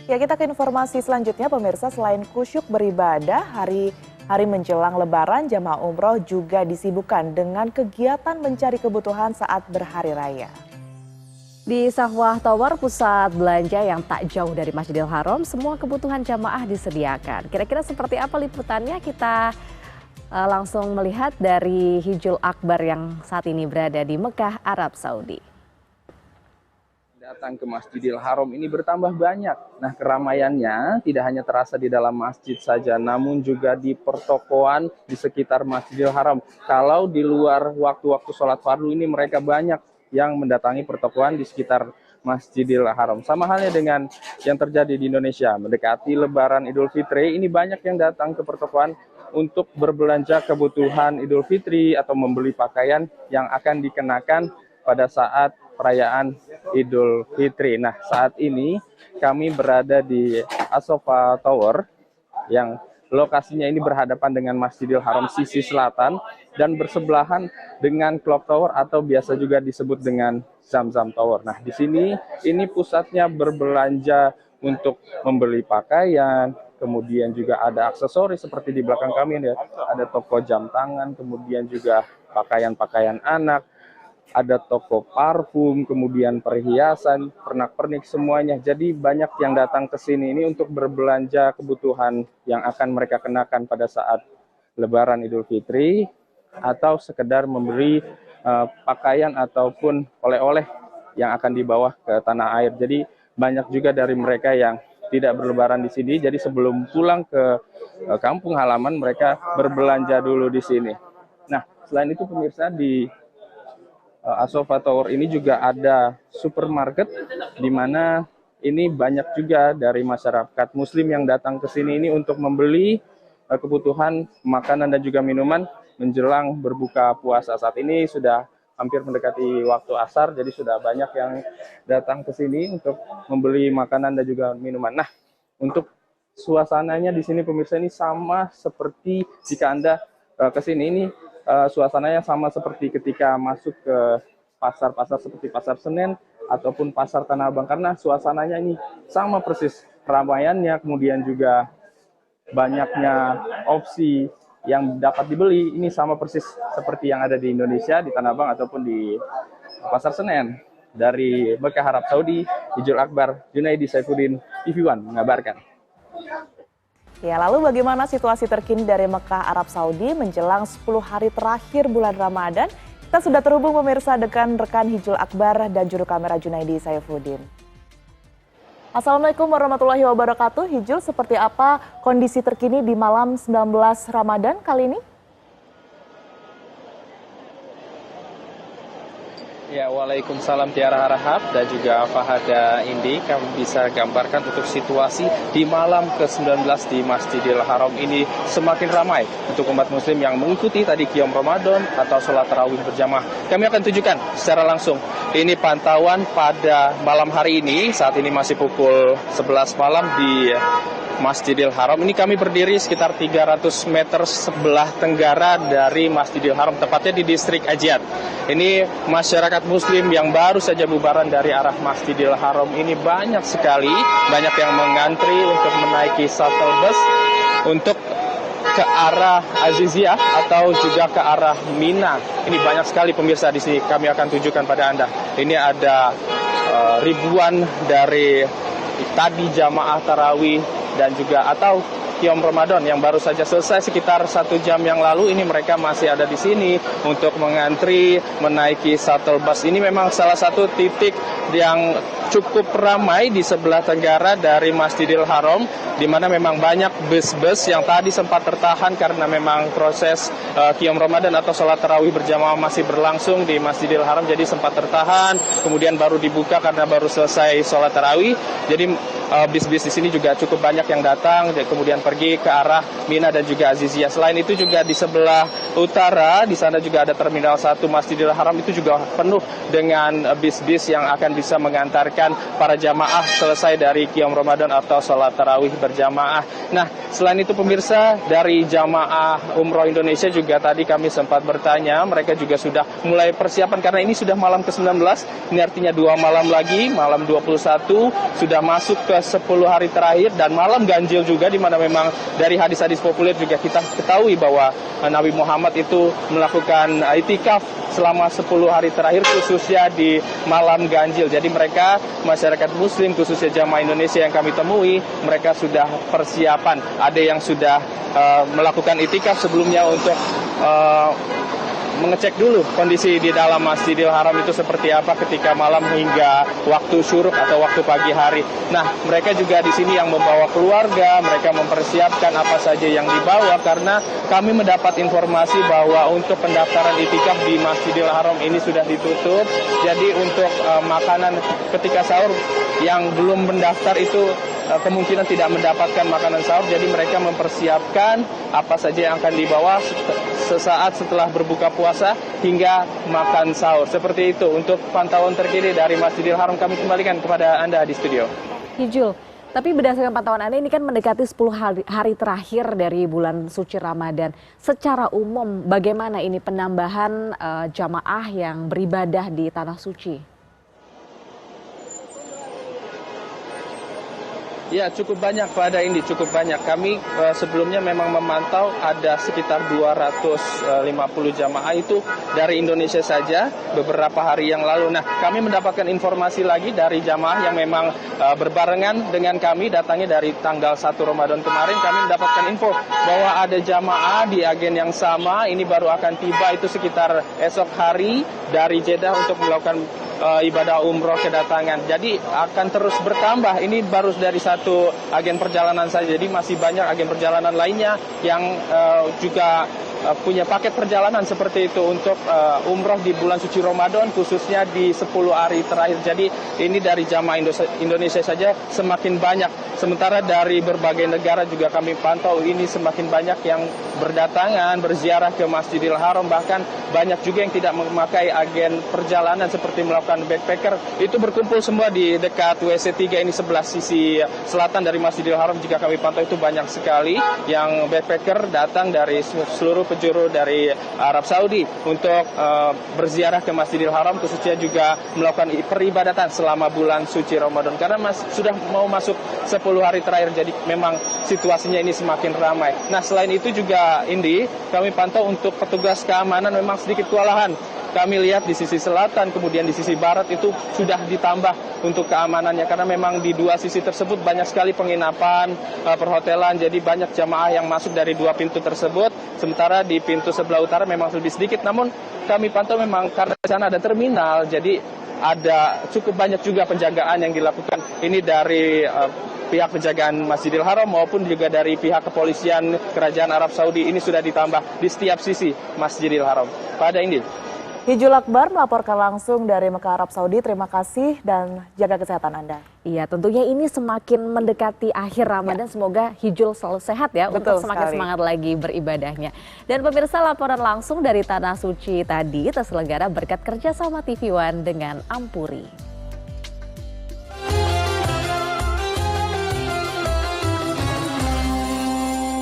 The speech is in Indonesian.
Ya, kita ke informasi selanjutnya pemirsa. Selain kusyuk beribadah, hari menjelang Lebaran jamaah umroh juga disibukkan dengan kegiatan mencari kebutuhan saat berhari raya. Di Sahwah Tower, pusat belanja yang tak jauh dari Masjidil Haram, semua kebutuhan jamaah disediakan. Kira-kira seperti apa liputannya? Kita langsung melihat dari Hijul Akbar yang saat ini berada di Mekah, Arab Saudi. Datang ke Masjidil Haram ini bertambah banyak. Nah, keramaiannya tidak hanya terasa di dalam masjid saja, namun juga di pertokoan di sekitar Masjidil Haram. Kalau di luar waktu-waktu sholat fardu ini mereka banyak yang mendatangi pertokoan di sekitar Masjidil Haram. Sama halnya dengan yang terjadi di Indonesia, mendekati Lebaran Idul Fitri, ini banyak yang datang ke pertokoan untuk berbelanja kebutuhan Idul Fitri atau membeli pakaian yang akan dikenakan pada saat perayaan Idul Fitri. Nah, saat ini kami berada di As-Safa Tower yang lokasinya ini berhadapan dengan Masjidil Haram sisi selatan dan bersebelahan dengan Clock Tower atau biasa juga disebut dengan Zamzam Tower. Nah, di sini ini pusatnya berbelanja untuk membeli pakaian, kemudian juga ada aksesoris seperti di belakang kami ya, ada toko jam tangan, kemudian juga pakaian-pakaian anak, ada toko parfum, kemudian perhiasan, pernak-pernik semuanya. Jadi banyak yang datang ke sini ini untuk berbelanja kebutuhan yang akan mereka kenakan pada saat Lebaran Idul Fitri atau sekedar memberi pakaian ataupun oleh-oleh yang akan dibawa ke tanah air. Jadi banyak juga dari mereka yang tidak berlebaran di sini. Jadi sebelum pulang ke kampung halaman mereka berbelanja dulu di sini. Nah, selain itu pemirsa di As-Safa Tower ini juga ada supermarket di mana ini banyak juga dari masyarakat muslim yang datang ke sini ini untuk membeli kebutuhan makanan dan juga minuman menjelang berbuka puasa. Saat ini sudah hampir mendekati waktu asar, jadi sudah banyak yang datang ke sini untuk membeli makanan dan juga minuman. Nah, untuk suasananya di sini pemirsa ini sama seperti jika Anda ke sini ini suasananya sama seperti ketika masuk ke pasar-pasar seperti Pasar Senen ataupun Pasar Tanah Abang, karena suasananya ini sama persis, keramaiannya, kemudian juga banyaknya opsi yang dapat dibeli ini sama persis seperti yang ada di Indonesia, di Tanah Abang ataupun di Pasar Senen. Dari Mekah, Arab Saudi, Hijul Akbar, Junaidi Saifuddin, TV1 mengabarkan. Ya, lalu bagaimana situasi terkini dari Mekah, Arab Saudi menjelang 10 hari terakhir bulan Ramadan? Kita sudah terhubung pemirsa dengan rekan Hijul Akbar dan juru kamera Junaidi Saifuddin. Assalamualaikum warahmatullahi wabarakatuh. Hijul, seperti apa kondisi terkini di malam 19 Ramadan kali ini? Ya, waalaikumsalam Tiara Harahap dan juga Fahada Indi. Kami bisa gambarkan untuk situasi di malam ke-19 di Masjidil Haram ini semakin ramai untuk umat muslim yang mengikuti tadi Qiyam Ramadan atau sholat tarawih berjamaah. Kami akan tunjukkan secara langsung. Ini pantauan pada malam hari ini, saat ini masih pukul 11 malam di Masjidil Haram. Ini kami berdiri sekitar 300 meter sebelah tenggara dari Masjidil Haram, tepatnya di distrik Ajiat. Ini masyarakat muslim yang baru saja bubaran dari arah Masjidil Haram ini banyak sekali, banyak yang mengantri untuk menaiki shuttle bus untuk ke arah Aziziyah atau juga ke arah Mina. Ini banyak sekali pemirsa di sini, kami akan tunjukkan pada Anda. Ini ada ribuan dari tadi jamaah tarawih dan juga atau Qiyam Ramadan yang baru saja selesai sekitar 1 jam yang lalu. Ini mereka masih ada di sini untuk mengantri menaiki shuttle bus. Ini memang salah satu titik yang cukup ramai di sebelah tenggara dari Masjidil Haram, di mana memang banyak bus-bus yang tadi sempat tertahan karena memang proses Qiyam Ramadan atau sholat tarawih berjamaah masih berlangsung di Masjidil Haram, jadi sempat tertahan, kemudian baru dibuka karena baru selesai sholat tarawih. Jadi bis-bis di sini juga cukup banyak yang datang, kemudian pergi ke arah Mina dan juga Aziziyah. Selain itu juga di sebelah utara, di sana juga ada Terminal 1 Masjidil Haram, itu juga penuh dengan bis-bis yang akan bisa mengantarkan para jamaah selesai dari qiyam Ramadan atau sholat tarawih berjamaah. Nah, selain itu pemirsa, dari jamaah umroh Indonesia juga tadi kami sempat bertanya, mereka juga sudah mulai persiapan karena ini sudah malam ke-19, ini artinya 2 malam lagi, malam 21 sudah masuk ke 10 hari terakhir dan malam ganjil juga, di mana memang dari hadis-hadis populer juga kita ketahui bahwa Nabi Muhammad itu melakukan itikaf selama 10 hari terakhir khususnya di malam ganjil. Jadi mereka, masyarakat muslim khususnya jamaah Indonesia yang kami temui, mereka sudah persiapan. Ada yang sudah melakukan itikaf sebelumnya untuk mengecek dulu kondisi di dalam Masjidil Haram itu seperti apa ketika malam hingga waktu syuruk atau waktu pagi hari. Nah, mereka juga di sini yang membawa keluarga, mereka mempersiapkan apa saja yang dibawa karena kami mendapat informasi bahwa untuk pendaftaran itikaf di Masjidil Haram ini sudah ditutup. Jadi untuk makanan ketika sahur yang belum mendaftar itu kemungkinan tidak mendapatkan makanan sahur, jadi mereka mempersiapkan apa saja yang akan dibawa sesaat setelah berbuka puasa hingga makan sahur. Seperti itu untuk pantauan terkini dari Masjidil Haram, kami kembalikan kepada Anda di studio. Hijul, tapi berdasarkan pantauan Anda ini kan mendekati 10 hari terakhir dari bulan suci Ramadan. Secara umum bagaimana ini penambahan jamaah yang beribadah di Tanah Suci? Ya, cukup banyak pada ini, cukup banyak. Kami sebelumnya memang memantau ada sekitar 250 jamaah itu dari Indonesia saja beberapa hari yang lalu. Nah, kami mendapatkan informasi lagi dari jamaah yang memang berbarengan dengan kami, datangnya dari tanggal 1 Ramadan kemarin. Kami mendapatkan info bahwa ada jamaah di agen yang sama, ini baru akan tiba itu sekitar esok hari dari Jeddah untuk melakukan ibadah umroh kedatangan. Jadi akan terus bertambah. Ini baru dari satu agen perjalanan saja. Jadi masih banyak agen perjalanan lainnya yang juga punya paket perjalanan seperti itu untuk umroh di bulan suci Ramadan khususnya di 10 hari terakhir. Jadi ini dari jamaah Indonesia saja semakin banyak. Sementara dari berbagai negara juga kami pantau ini semakin banyak yang berdatangan berziarah ke Masjidil Haram, bahkan banyak juga yang tidak memakai agen perjalanan seperti melakukan backpacker. Itu berkumpul semua di dekat WC3 ini sebelah sisi selatan dari Masjidil Haram. Jika kami pantau itu banyak sekali yang backpacker datang dari seluruh penjuru dari Arab Saudi untuk berziarah ke Masjidil Haram, khususnya juga melakukan peribadatan selama bulan suci Ramadan karena sudah mau masuk 10 hari terakhir. Jadi memang situasinya ini semakin ramai. Nah, selain itu juga Indi, kami pantau untuk petugas keamanan memang sedikit kewalahan. Kami lihat di sisi selatan, kemudian di sisi barat itu sudah ditambah untuk keamanannya karena memang di dua sisi tersebut banyak sekali penginapan, perhotelan, jadi banyak jamaah yang masuk dari dua pintu tersebut. Sementara di pintu sebelah utara memang lebih sedikit, namun kami pantau memang karena di sana ada terminal, jadi ada cukup banyak juga penjagaan yang dilakukan. Ini dari pihak penjagaan Masjidil Haram maupun juga dari pihak kepolisian Kerajaan Arab Saudi ini sudah ditambah di setiap sisi Masjidil Haram. Pada ini. Hijul Akbar melaporkan langsung dari Mekah, Arab Saudi. Terima kasih dan jaga kesehatan Anda. Iya, tentunya ini semakin mendekati akhir Ramadan. Semoga Hijul selalu sehat ya. Betul untuk semakin sekali. semangat lagi beribadahnya. Dan pemirsa, laporan langsung dari Tanah Suci tadi terselenggara berkat kerjasama TV One dengan Ampuri.